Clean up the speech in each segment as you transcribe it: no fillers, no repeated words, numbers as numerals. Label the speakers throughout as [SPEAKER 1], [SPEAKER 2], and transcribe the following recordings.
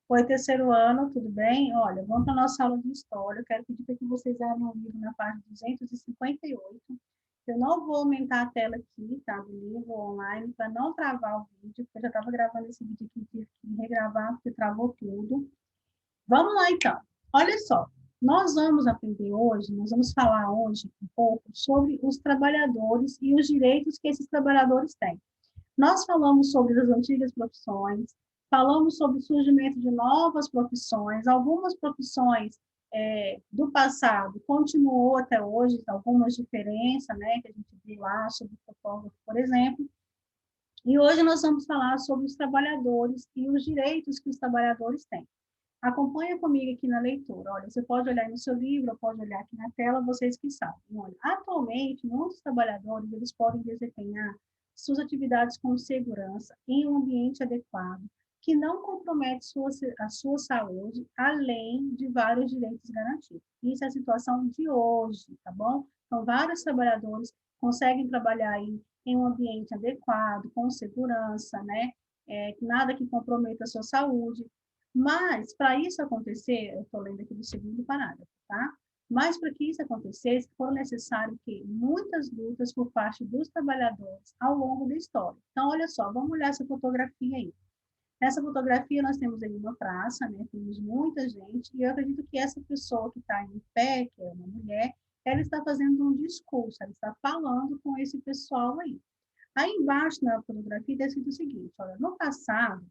[SPEAKER 1] Oi, terceiro ano, tudo bem? Olha, vamos para a nossa aula de história. Eu quero pedir para que vocês abram o livro na página 258. Eu não vou aumentar a tela aqui, tá, do livro online, para não travar o vídeo, porque eu já estava gravando esse vídeo aqui, tive que regravar, porque travou tudo. Vamos lá, então. Olha só, nós vamos aprender hoje, nós vamos falar hoje um pouco sobre os trabalhadores e os direitos que esses trabalhadores têm. Nós falamos sobre as antigas profissões, falamos sobre o surgimento de novas profissões, algumas profissões do passado continuou até hoje, algumas diferenças, né, que a gente viu lá sobre o fotógrafo, por exemplo, e hoje nós vamos falar sobre os trabalhadores e os direitos que os trabalhadores têm. Acompanha comigo aqui na leitura. Olha, você pode olhar no seu livro, pode olhar aqui na tela, vocês que sabem. Olha, atualmente, muitos trabalhadores eles podem desempenhar suas atividades com segurança em um ambiente adequado, que não compromete a sua saúde, além de vários direitos garantidos. Isso é a situação de hoje, tá bom? Então, vários trabalhadores conseguem trabalhar aí em um ambiente adequado, com segurança, né? Nada que comprometa a sua saúde, mas, para isso acontecer, eu estou lendo aqui do segundo parágrafo, tá? Mas, para que isso acontecesse, foram necessárias que muitas lutas por parte dos trabalhadores ao longo da história. Então, olha só, vamos olhar essa fotografia aí. Nessa fotografia, nós temos aí uma praça, né? Temos muita gente, e eu acredito que essa pessoa que está em pé, que é uma mulher, ela está fazendo um discurso, ela está falando com esse pessoal aí. Aí embaixo na fotografia está escrito o seguinte: olha, no passado,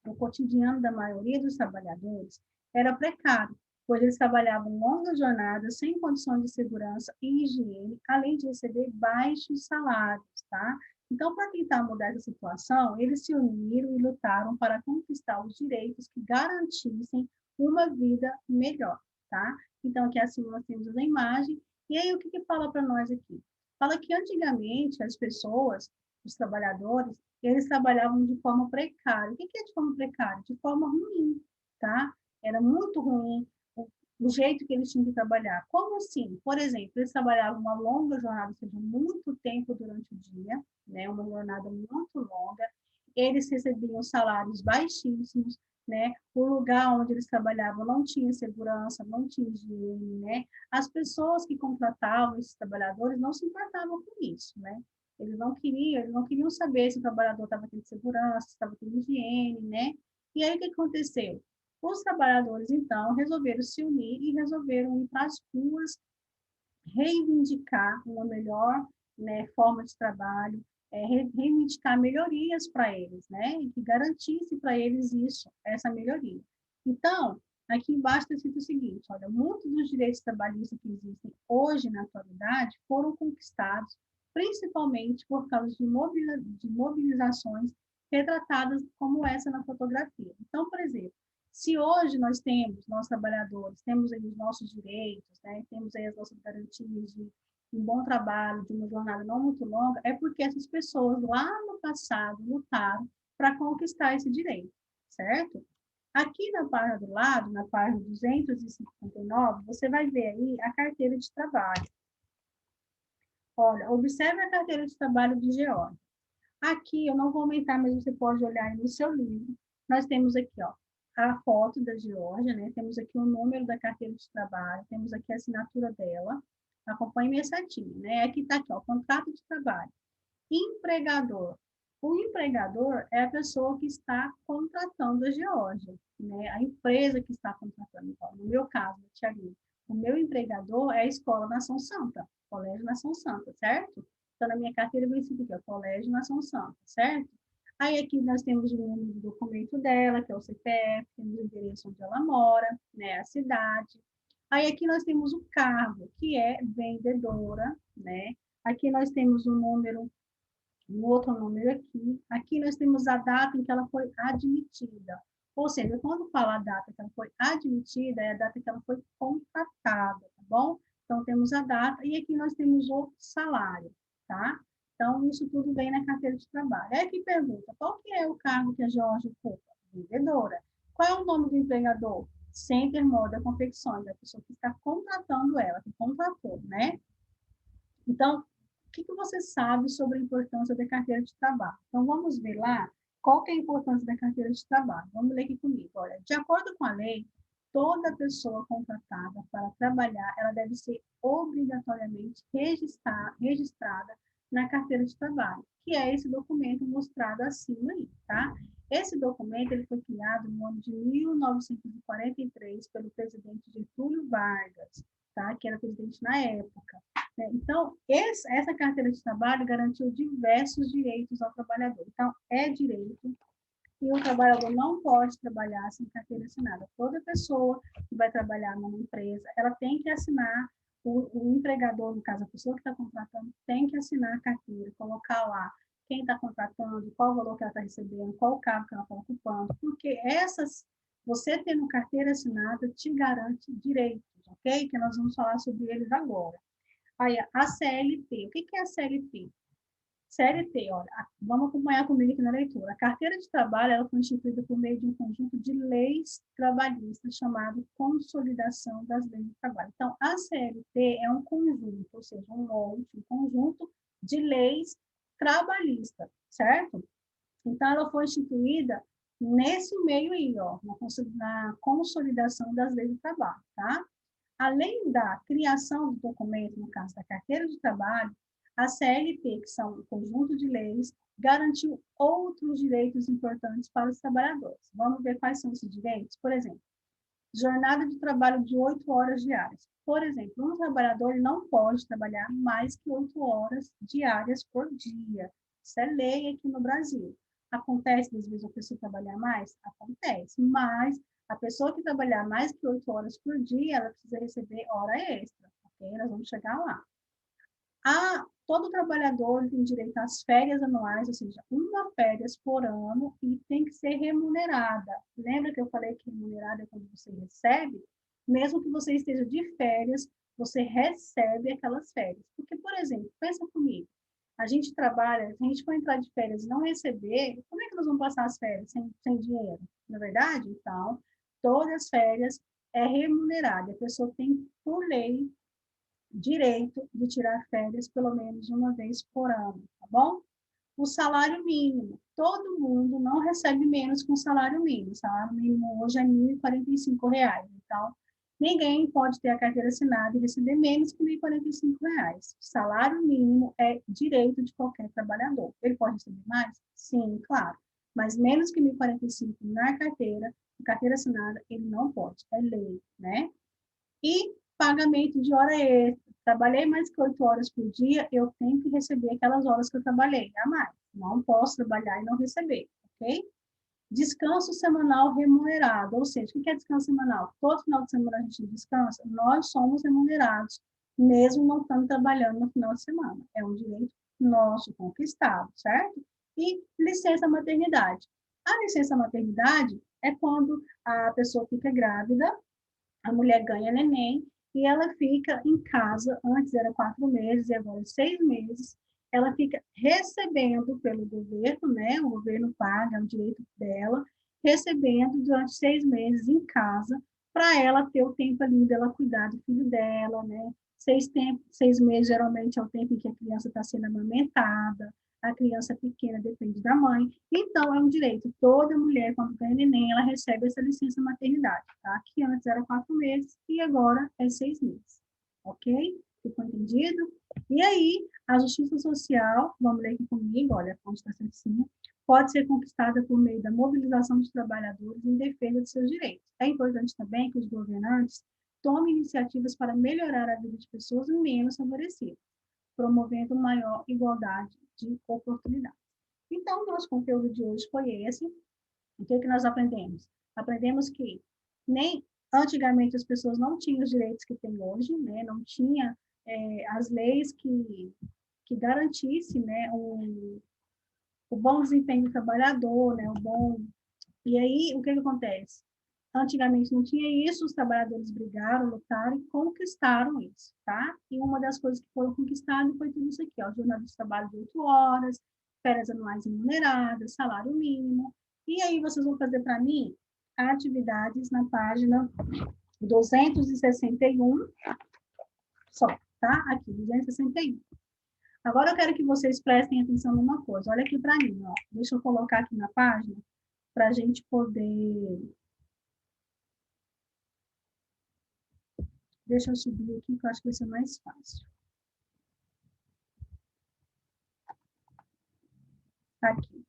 [SPEAKER 1] o cotidiano da maioria dos trabalhadores era precário, pois eles trabalhavam longas jornadas sem condições de segurança e higiene, além de receber baixos salários, tá? Então, para tentar mudar essa situação, eles se uniram e lutaram para conquistar os direitos que garantissem uma vida melhor, tá? Então, aqui acima nós temos a imagem. E aí, o que que fala para nós aqui? Fala que antigamente as pessoas, os trabalhadores, eles trabalhavam de forma precária. O que é de forma precária? De forma ruim, tá? Era muito ruim o jeito que eles tinham que trabalhar. Como assim? Por exemplo, eles trabalhavam uma longa jornada, ou seja, muito tempo durante o dia, né? Uma jornada muito longa. Eles recebiam salários baixíssimos, né? O lugar onde eles trabalhavam não tinha segurança, não tinha higiene, né? As pessoas que contratavam esses trabalhadores não se importavam com isso, né? Eles não queriam saber se o trabalhador estava tendo segurança, se estava tendo higiene, né? E aí o que aconteceu? Os trabalhadores, então, resolveram se unir e resolveram ir para as ruas reivindicar uma melhor, né, forma de trabalho, reivindicar melhorias para eles, né? E que garantisse para eles isso, essa melhoria. Então, aqui embaixo está escrito o seguinte: olha, muitos dos direitos trabalhistas que existem hoje na atualidade foram conquistados principalmente por causa de mobilizações retratadas como essa na fotografia. Então, por exemplo, se hoje nós trabalhadores, temos aí os nossos direitos, né, temos aí as nossas garantias de um bom trabalho, de uma jornada não muito longa, é porque essas pessoas lá no passado lutaram para conquistar esse direito, certo? Aqui na página do lado, na página 259, você vai ver aí a carteira de trabalho. Olha, observe a carteira de trabalho de Geórgia. Aqui eu não vou aumentar, mas você pode olhar aí no seu livro. Nós temos aqui, ó, a foto da Geórgia, né? Temos aqui o número da carteira de trabalho, temos aqui a assinatura dela. Acompanhe minha setinha, né? Aqui está aqui, ó, contrato de trabalho. Empregador. O empregador é a pessoa que está contratando a Geórgia, né? A empresa que está contratando. Então, no meu caso, Tiaguinho, o meu empregador é a Escola Nação Santa, Colégio Nação Santa, certo? Então, na minha carteira vem escrito aqui, ó, Colégio Nação Santa, certo? Aí aqui nós temos o número do documento dela, que é o CPF, temos o endereço onde ela mora, né, a cidade. Aí aqui nós temos o cargo, que é vendedora, né? Aqui nós temos o número, um outro número aqui. Aqui nós temos a data em que ela foi admitida. Ou seja, quando fala a data que ela foi admitida, é a data que ela foi contratada, tá bom? Então, temos a data e aqui nós temos o salário, tá? Então, isso tudo vem na carteira de trabalho. Aí aqui pergunta, qual que é o cargo que a Jorge ocupa? Vendedora. Qual é o nome do empregador? Center Moda Confecções, a pessoa que está contratando ela, que contratou, né? Então, o que você sabe sobre a importância da carteira de trabalho? Então, vamos ver lá Qual que é a importância da carteira de trabalho? Vamos ler aqui comigo. Olha, de acordo com a lei, toda pessoa contratada para trabalhar, ela deve ser obrigatoriamente registrada na carteira de trabalho, que é esse documento mostrado acima aí, tá? Esse documento ele foi criado no ano de 1943 pelo presidente Getúlio Vargas, tá? Que era presidente na época. Então, essa carteira de trabalho garantiu diversos direitos ao trabalhador. Então, é direito e o trabalhador não pode trabalhar sem carteira assinada. Toda pessoa que vai trabalhar numa empresa, ela tem que assinar, o empregador, no caso, a pessoa que está contratando, tem que assinar a carteira, colocar lá quem está contratando, qual o valor que ela está recebendo, qual o cargo que ela está ocupando, porque você tendo carteira assinada te garante direitos, ok? Que nós vamos falar sobre eles agora. Aí, a CLT. O que é a CLT? CLT, olha, vamos acompanhar comigo aqui na leitura. A carteira de trabalho ela foi instituída por meio de um conjunto de leis trabalhistas chamado Consolidação das Leis do Trabalho. Então, a CLT é um conjunto, ou seja, um conjunto de leis trabalhistas, certo? Então, ela foi instituída nesse meio aí, ó, na consolidação das leis do trabalho, tá? Além da criação do documento, no caso da carteira de trabalho, a CLT, que são um conjunto de leis, garantiu outros direitos importantes para os trabalhadores. Vamos ver quais são esses direitos? Por exemplo, jornada de trabalho de 8 horas diárias. Por exemplo, um trabalhador não pode trabalhar mais que 8 horas diárias por dia. Isso é lei aqui no Brasil. Acontece, às vezes, a pessoa trabalhar mais? Acontece, mas a pessoa que trabalhar mais que 8 horas por dia, ela precisa receber hora extra, ok? Nós vamos chegar lá. Todo trabalhador tem direito às férias anuais, ou seja, uma férias por ano e tem que ser remunerada. Lembra que eu falei que remunerada é quando você recebe? Mesmo que você esteja de férias, você recebe aquelas férias. Porque, por exemplo, pensa comigo, a gente trabalha, se a gente for entrar de férias e não receber, como é que nós vamos passar as férias sem dinheiro? Não é verdade? Então, todas as férias é remunerada. A pessoa tem, por lei, direito de tirar férias pelo menos uma vez por ano, tá bom? O salário mínimo. Todo mundo não recebe menos que um salário mínimo. O salário mínimo hoje é R$ 1.045. Então, ninguém pode ter a carteira assinada e receber menos que R$ 1.045. O salário mínimo é direito de qualquer trabalhador. Ele pode receber mais? Sim, claro. Mas menos que R$ 1.045 na carteira assinada, ele não pode. É lei, né? E pagamento de hora extra. Trabalhei mais que 8 horas por dia, eu tenho que receber aquelas horas que eu trabalhei, a mais. Não posso trabalhar e não receber, ok? Descanso semanal remunerado, ou seja, o que é descanso semanal? Todo final de semana a gente descansa, nós somos remunerados, mesmo não estando trabalhando no final de semana. É um direito nosso conquistado, certo? E licença maternidade. A licença maternidade é quando a pessoa fica grávida, a mulher ganha neném e ela fica em casa, antes era 4 meses e agora 6 meses, ela fica recebendo pelo governo, né? O governo paga, é um direito dela, recebendo durante 6 meses em casa, para ela ter o tempo ali dela cuidar do filho dela, né? 6 meses geralmente é o tempo em que a criança está sendo amamentada, a criança pequena depende da mãe. Então, é um direito. Toda mulher, quando ganha neném, ela recebe essa licença maternidade, tá? Que antes era 4 meses e agora é 6 meses. Ok? Ficou entendido? E aí, a justiça social, vamos ler aqui comigo, olha, a fonte está certinha, pode ser conquistada por meio da mobilização dos trabalhadores em defesa de seus direitos. É importante também que os governantes tomem iniciativas para melhorar a vida de pessoas menos favorecidas, promovendo maior igualdade de oportunidades. Então, nosso conteúdo de hoje foi esse. O que nós aprendemos? Aprendemos que nem antigamente as pessoas não tinham os direitos que têm hoje, né? Não tinha as leis que garantissem, né, o bom desempenho do trabalhador, né, o bom... E aí, o que acontece? Antigamente não tinha isso, os trabalhadores brigaram, lutaram e conquistaram isso, tá? E uma das coisas que foram conquistadas foi tudo isso aqui, ó, jornada de trabalho de 8 horas, férias anuais remuneradas, salário mínimo. E aí vocês vão fazer para mim atividades na página 261, só, tá? Aqui, 261. Agora eu quero que vocês prestem atenção numa coisa. Olha aqui para mim, ó. Deixa eu colocar aqui na página para a gente poder. Deixa eu subir aqui, que eu acho que vai ser mais fácil. Aqui.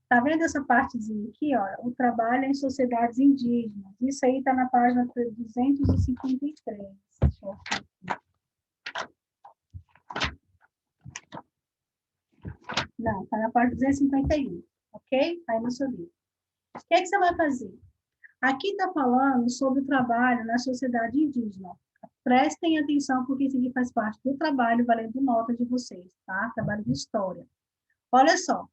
[SPEAKER 1] Tá vendo essa partezinha aqui, ó? O trabalho em sociedades indígenas. Isso aí está na página 253. Deixa eu ver. Não, está na página 251, ok? Aí no seu livro. O que é que você vai fazer? Aqui está falando sobre o trabalho na sociedade indígena. Prestem atenção, porque isso aqui faz parte do trabalho valendo nota de vocês, tá? Trabalho de história. Olha só,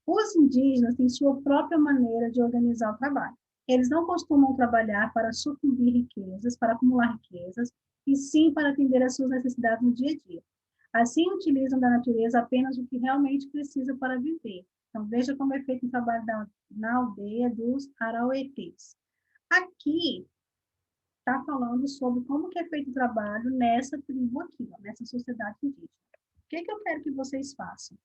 [SPEAKER 1] os indígenas têm sua própria maneira de organizar o trabalho. Eles não costumam trabalhar para sucumbir riquezas, para acumular riquezas, e sim para atender às suas necessidades no dia a dia. Assim, utilizam da natureza apenas o que realmente precisa para viver. Então, veja como é feito o trabalho na aldeia dos Arauetés. Aqui está falando sobre como que é feito o trabalho nessa tribo aqui, ó, nessa sociedade indígena. O que eu quero que vocês façam?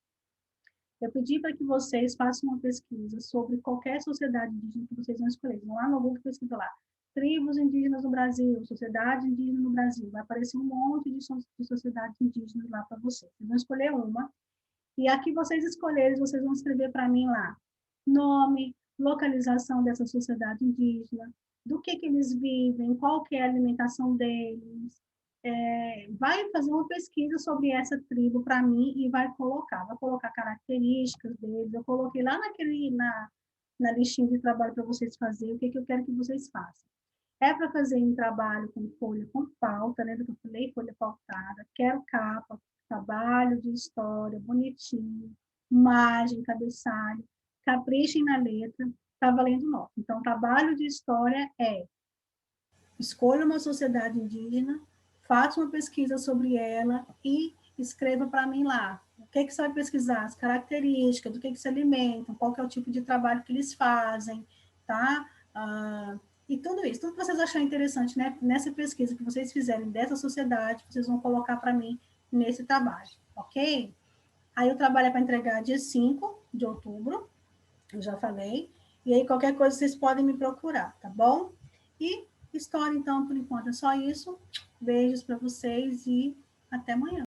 [SPEAKER 1] Eu pedi para que vocês façam uma pesquisa sobre qualquer sociedade indígena que vocês vão escolher. Vão lá no Google e pesquisa lá. Tribos indígenas no Brasil, sociedade indígena no Brasil. Vai aparecer um monte de sociedades indígenas lá para vocês. Vocês vão escolher uma. E aqui vocês escolherem, vocês vão escrever para mim lá nome, localização dessa sociedade indígena, do que eles vivem, qual que é a alimentação deles. Vai fazer uma pesquisa sobre essa tribo para mim e vai colocar características deles. Eu coloquei lá na listinha de trabalho para vocês fazerem, o que eu quero que vocês façam. É para fazer um trabalho com folha com pauta, né? Do que eu falei, folha pautada, quero capa, trabalho de história, bonitinho, imagem, cabeçalho, caprichem na letra, tá valendo nota. Então, trabalho de história é escolha uma sociedade indígena, faça uma pesquisa sobre ela e escreva para mim lá. O que você vai pesquisar? As características, do que se alimentam, qual que é o tipo de trabalho que eles fazem, tá? E tudo isso, tudo que vocês acharem interessante, né? Nessa pesquisa que vocês fizerem dessa sociedade, vocês vão colocar para mim nesse trabalho, ok? Aí o trabalho é para entregar dia 5 de outubro, eu já falei. E aí, qualquer coisa, vocês podem me procurar, tá bom? E história, então, por enquanto é só isso. Beijos para vocês e até amanhã.